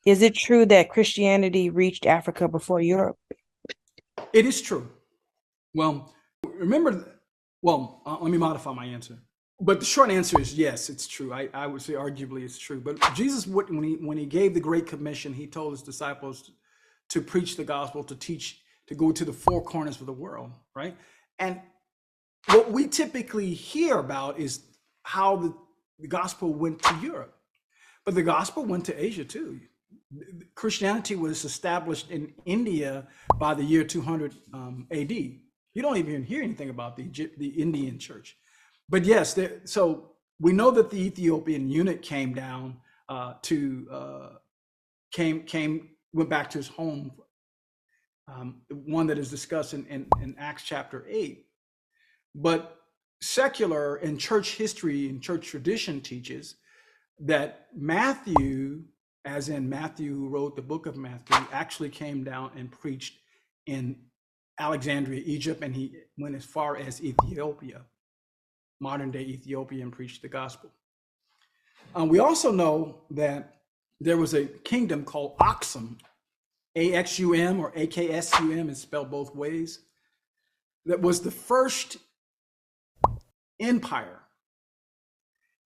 Is it true that Christianity reached Africa before Europe? It is true. Well, remember, let me modify my answer. But the short answer is yes, it's true. I would say arguably it's true. But Jesus, when he gave the Great Commission, he told his disciples to preach the gospel, to teach, to go to the four corners of the world, right? And what we typically hear about is how the gospel went to Europe, but the gospel went to Asia too. Christianity was established in India by the year 200 AD. You don't even hear anything about the Indian church. But yes, so we know that the Ethiopian eunuch came down went back to his home, one that is discussed in Acts chapter 8. But secular and church history and church tradition teaches that Matthew, as in Matthew who wrote the book of Matthew, actually came down and preached in Alexandria, Egypt, and he went as far as Ethiopia, modern day Ethiopia, and preached the gospel. We also know that there was a kingdom called Aksum, AXUM or AKSUM, is spelled both ways, that was the first empire.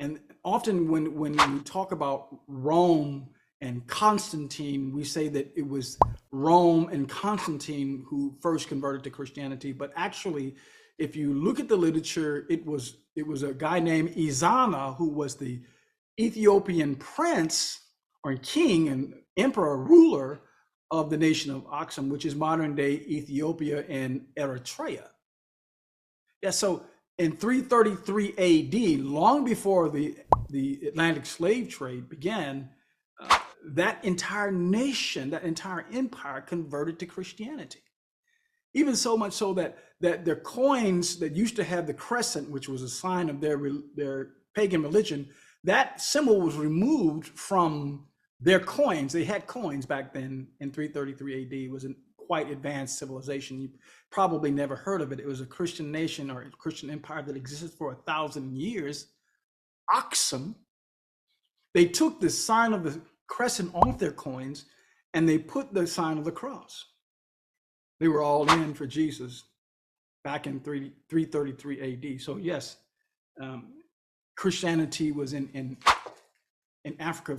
And often when we talk about Rome and Constantine, we say that it was Rome and Constantine who first converted to Christianity. But actually, if you look at the literature, it was a guy named Ezana who was the Ethiopian prince or king and emperor ruler of the nation of Aksum, which is modern day Ethiopia and Eritrea. Yeah, so in 333 AD, long before the Atlantic slave trade began, that entire nation, that entire empire converted to Christianity. Even so much so that their coins that used to have the crescent, which was a sign of their pagan religion, that symbol was removed from their coins. They had coins back then in 333 AD. It was a quite advanced civilization. You probably never heard of it. It was a Christian nation or a Christian empire that existed for 1,000 years. Aksum, they took the sign of the crescent off their coins and they put the sign of the cross. They were all in for Jesus back in 333 AD. So yes, Christianity was in Africa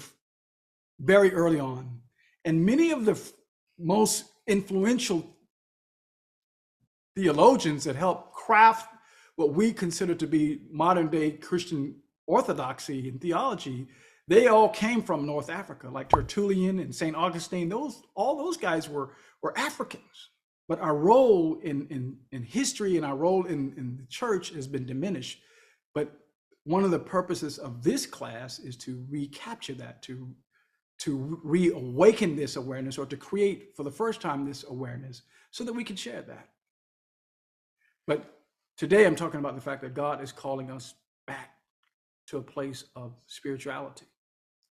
very early on. And many of the most influential theologians that helped craft what we consider to be modern day Christian orthodoxy and theology, they all came from North Africa, like Tertullian and St. Augustine. All those guys were Africans. But our role in history and our role in the church has been diminished. But one of the purposes of this class is to recapture that, to reawaken this awareness, or to create for the first time this awareness so that we can share that. But today I'm talking about the fact that God is calling us back to a place of spirituality.